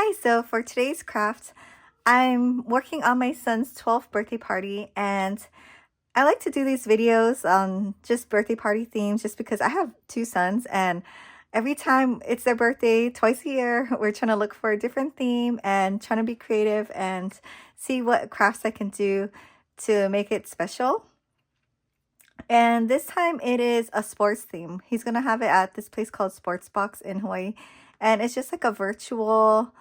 Hi, so for today's craft, I'm working on my son's 12th birthday party, and I like to do these videos on just birthday party themes just because I have two sons, and every time it's their birthday, twice a year, we're trying to look for a different theme and trying to be creative and see what crafts I can do to make it special. And this time it is a sports theme. He's gonna have it at this place called Sports Box in Hawaii, and it's just like a virtual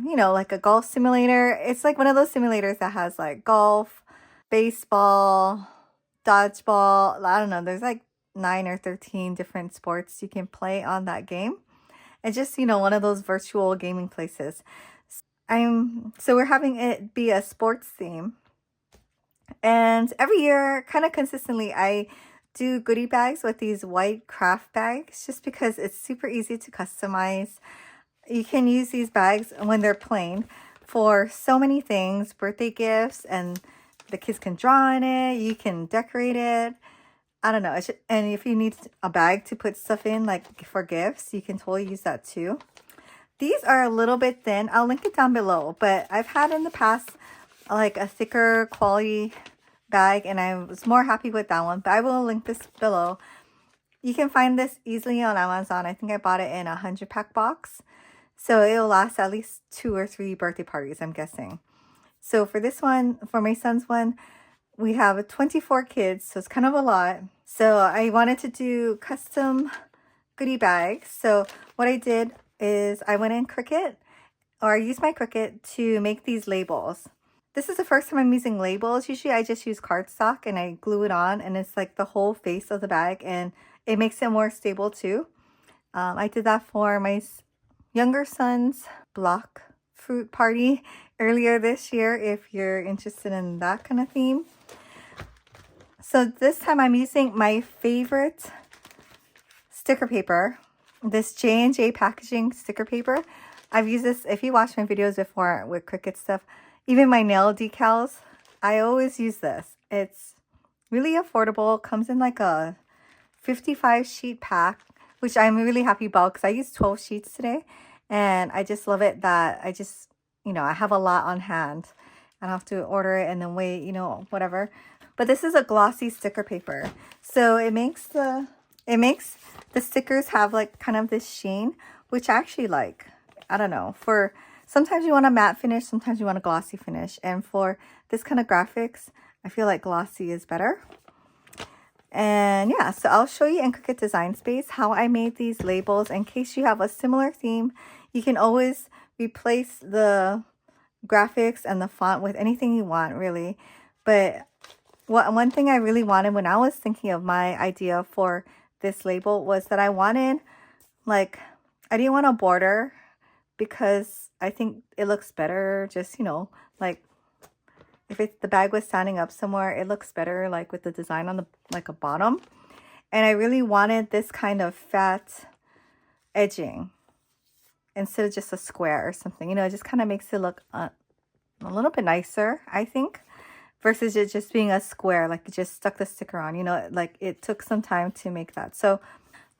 like a golf simulator. It's like one of those simulators that has like golf, baseball, dodgeball. I don't know. There's like 9 or 13 different sports you can play on that game. It's just, one of those virtual gaming places. So we're having it be a sports theme. And every year, kind of consistently, I do goodie bags with these white craft bags just because it's super easy to customize. You can use these bags when they're plain for so many things, birthday gifts, and the kids can draw in it. You can decorate it. I don't know. And if you need a bag to put stuff in, like for gifts, you can totally use that too. These are a little bit thin. I'll link it down below, but I've had in the past like a thicker quality bag, and I was more happy with that one, but I will link this below. You can find this easily on Amazon. I think I bought it in a 100-pack box. So it'll last at least 2 or 3 birthday parties, I'm guessing. So for this one, for my son's one, we have 24 kids, so it's kind of a lot. So I wanted to do custom goodie bags. So what I did is I went in Cricut, or I used my Cricut to make these labels. This is the first time I'm using labels. Usually I just use cardstock and I glue it on, and it's like the whole face of the bag, and it makes it more stable too. I did that for my younger son's block fruit party earlier this year, if you're interested in that kind of theme. So this time I'm using my favorite sticker paper, this J&J packaging sticker paper. I've used this, if you watch my videos before with Cricut stuff, even my nail decals, I always use this. It's really affordable, comes in like a 55 sheet pack, which I'm really happy about because I used 12 sheets today, and I just love it that I just, I have a lot on hand. I don't have to order it and then wait, whatever. But this is a glossy sticker paper. So it makes the stickers have like kind of this sheen, which I actually like. I don't know. For sometimes you want a matte finish, sometimes you want a glossy finish. And for this kind of graphics, I feel like glossy is better. And yeah, so I'll show you in Cricut Design Space how I made these labels. In case you have a similar theme, you can always replace the graphics and the font with anything you want, really. But one thing I really wanted when I was thinking of my idea for this label was that I wanted, I didn't want a border because I think it looks better just, if the bag was standing up somewhere, it looks better like with the design on the a bottom. And I really wanted this kind of fat edging instead of just a square or something. It just kind of makes it look a little bit nicer, I think, versus it just being a square, like you just stuck the sticker on. Like it took some time to make that. So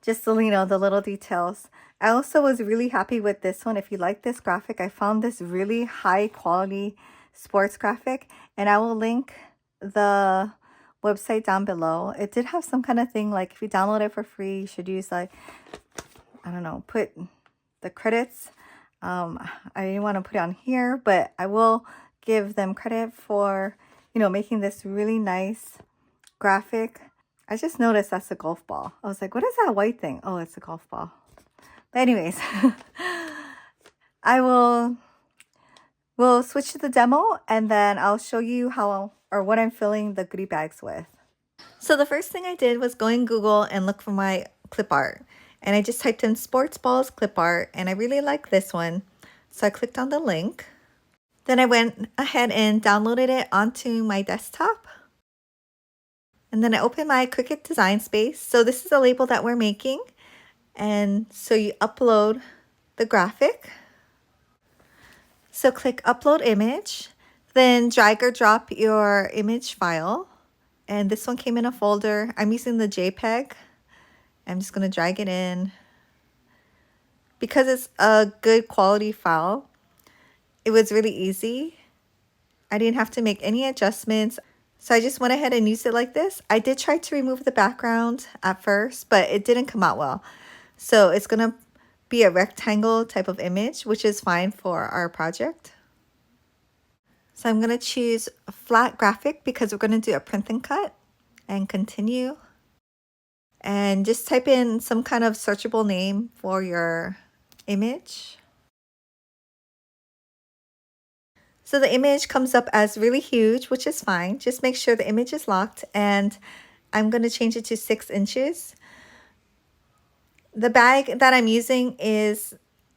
just so the little details. I also was really happy with this one. If you like this graphic, I found this really high quality sports graphic, and I will link the website down below. It did have some kind of thing like if you download it for free, you should use I don't know, put the credits. I didn't want to put it on here, but I will give them credit for making this really nice graphic. I just noticed that's a golf ball. I was like, what is that white thing? Oh, it's a golf ball. But anyways, we'll switch to the demo, and then I'll show you what I'm filling the goodie bags with. So the first thing I did was go in Google and look for my clip art. And I just typed in sports balls clip art, and I really like this one. So I clicked on the link. Then I went ahead and downloaded it onto my desktop. And then I opened my Cricut Design Space. So this is a label that we're making. And so you upload the graphic. So click upload image, then drag or drop your image file. And this one came in a folder. I'm using the JPEG. I'm just going to drag it in. because it's a good quality file, it was really easy. I didn't have to make any adjustments. So I just went ahead and used it like this. I did try to remove the background at first, but it didn't come out well. So it's going to be a rectangle type of image, which is fine for our project. So I'm going to choose a flat graphic because we're going to do a print and cut, and continue. And just type in some kind of searchable name for your image. So the image comes up as really huge, which is fine. Just make sure the image is locked, and I'm going to change it to 6 inches. The bag that I'm using is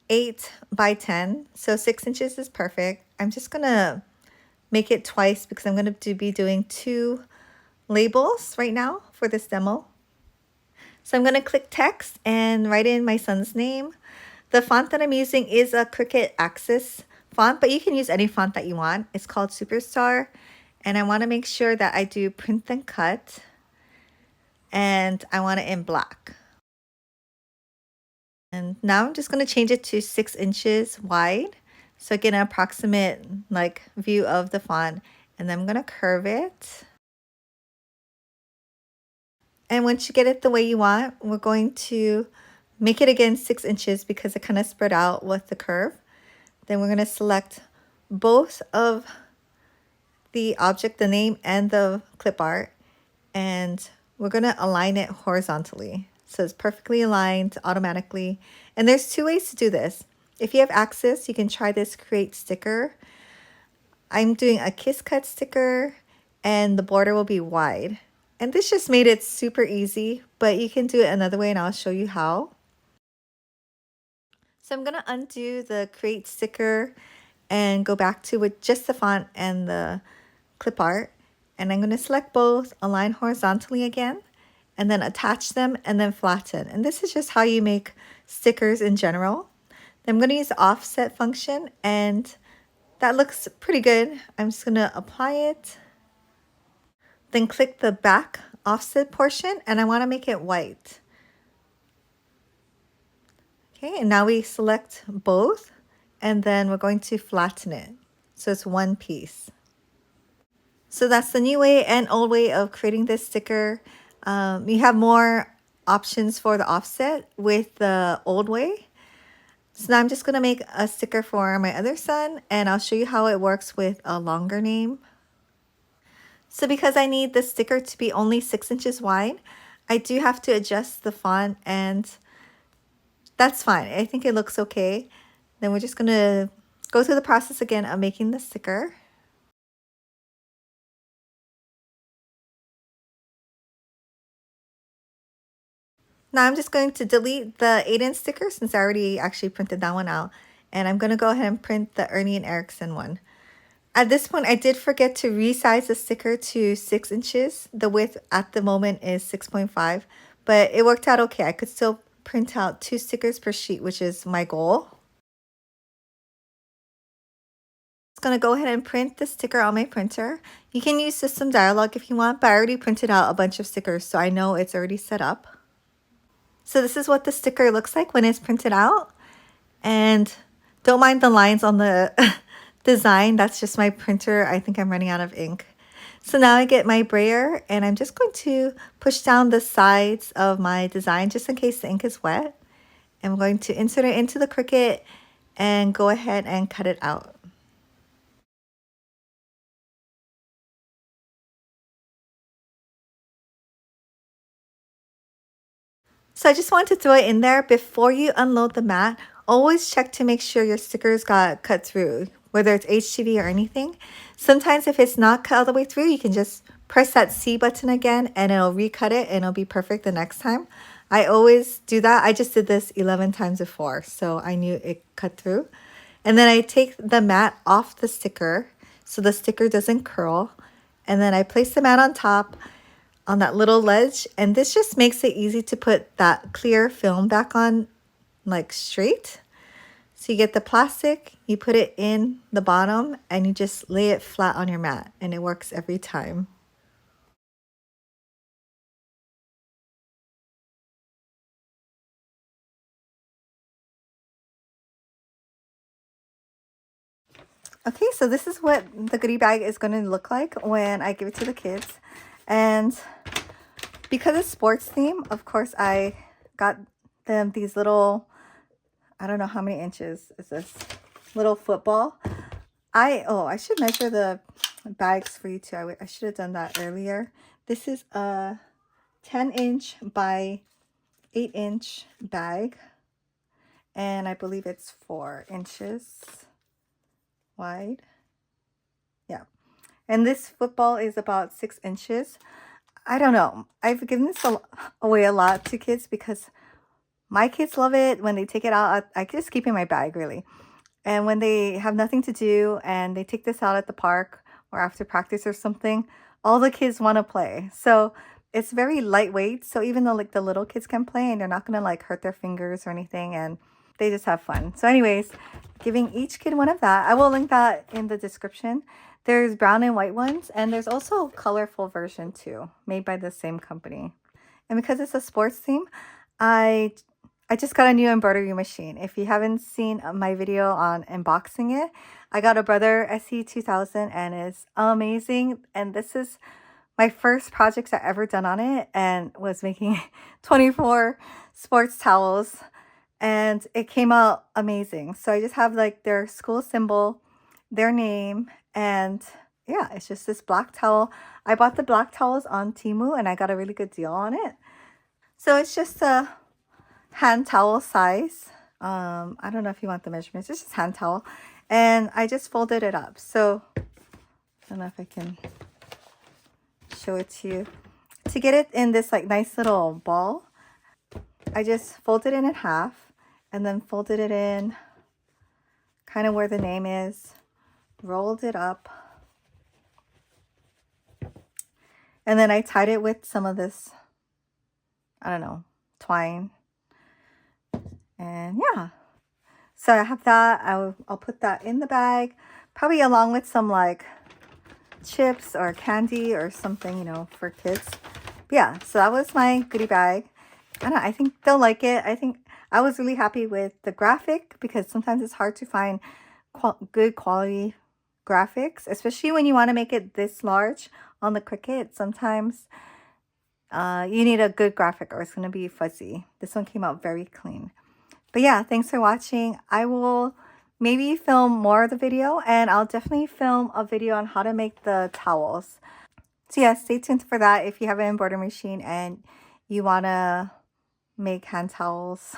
8 by 10, so 6 inches is perfect. I'm just going to make it twice because I'm going to be doing 2 labels right now for this demo. So I'm going to click text and write in my son's name. The font that I'm using is a Cricut Axis font, but you can use any font that you want. It's called Superstar. And I want to make sure that I do print and cut. And I want it in black. And now I'm just going to change it to 6 inches wide, so I get an approximate view of the font. And then I'm going to curve it. And once you get it the way you want, we're going to make it again 6 inches because it kind of spread out with the curve. Then we're going to select both of the object, the name and the clip art, and we're going to align it horizontally. So it's perfectly aligned automatically. And there's 2 ways to do this. If you have access, you can try this create sticker. I'm doing a kiss cut sticker, and the border will be wide. And this just made it super easy, but you can do it another way and I'll show you how. So I'm going to undo the create sticker and go back to with just the font and the clip art. And I'm going to select both, align horizontally again, and then attach them and then flatten. And this is just how you make stickers in general. Then I'm going to use the offset function, and that looks pretty good. I'm just going to apply it. Then click the back offset portion, and I want to make it white. Okay, and now we select both, and then we're going to flatten it. So it's one piece. So that's the new way and old way of creating this sticker. You have more options for the offset with the old way. So now I'm just going to make a sticker for my other son, and I'll show you how it works with a longer name. So because I need the sticker to be only 6 inches wide, I do have to adjust the font, and that's fine. I think it looks okay. Then we're just going to go through the process again of making the sticker. Now I'm just going to delete the 8-inch sticker since I already actually printed that one out. And I'm going to go ahead and print the Ernie and Erickson one. At this point, I did forget to resize the sticker to 6 inches. The width at the moment is 6.5, but it worked out okay. I could still print out 2 stickers per sheet, which is my goal. I'm going to go ahead and print the sticker on my printer. You can use System Dialog if you want, but I already printed out a bunch of stickers, so I know it's already set up. So this is what the sticker looks like when it's printed out. And don't mind the lines on the design. That's just my printer. I think I'm running out of ink. So now I get my brayer, and I'm just going to push down the sides of my design just in case the ink is wet. And I'm going to insert it into the Cricut and go ahead and cut it out. So I just want to throw it in there before you unload the mat. Always check to make sure your stickers got cut through, whether it's HTV or anything. Sometimes if it's not cut all the way through, you can just press that C button again and it'll recut it and it'll be perfect the next time. I always do that. I just did this 11 times before, so I knew it cut through. And then I take the mat off the sticker so the sticker doesn't curl. And then I place the mat on top on that little ledge, and this just makes it easy to put that clear film back on straight. So you get the plastic, you put it in the bottom, and you just lay it flat on your mat, and it works every time. Okay, so this is what the goodie bag is going to look like when I give it to the kids. And because it's sports theme, of course, I got them these little, I don't know how many inches is this, little football. I should measure the bags for you too. I should have done that earlier. This is a 10-inch by 8-inch bag. And I believe it's 4 inches wide. Yeah. And this football is about 6 inches. I don't know. I've given this away a lot to kids because my kids love it. When they take it out, I just keep it in my bag, really. And when they have nothing to do and they take this out at the park or after practice or something, all the kids want to play. So it's very lightweight. So even though like the little kids can play and they're not going to like hurt their fingers or anything, and they just have fun. So anyways, giving each kid one of that. I will link that in the description. There's brown and white ones, and there's also a colorful version too, made by the same company. And because it's a sports theme, I just got a new embroidery machine. If you haven't seen my video on unboxing it, I got a Brother SE2000 and it's amazing. And this is my first projects I ever done on it, and was making 24 sports towels, and it came out amazing. So I just have like their school symbol, their name, and yeah, it's just this black towel. I bought the black towels on Temu and I got a really good deal on it. So it's just a hand towel size. I don't know if you want the measurements. It's just hand towel. And I just folded it up. So I don't know if I can show it to you. To get it in this like nice little ball, I just folded it in half and then folded it in kind of where the name is, rolled it up, and then I tied it with some of this, I don't know, twine. And yeah, so I have that. I'll put that in the bag, probably along with some like chips or candy or something, you know, for kids. But yeah, so that was my goodie bag. I don't know, I think they'll like it. I think I was really happy with the graphic because sometimes it's hard to find good quality graphics, especially when you want to make it this large on the Cricut. Sometimes you need a good graphic or it's going to be fuzzy. This one came out very clean. But yeah, thanks for watching. I will maybe film more of the video, and I'll definitely film a video on how to make the towels. So yeah, stay tuned for that if you have an embroidery machine and you want to make hand towels.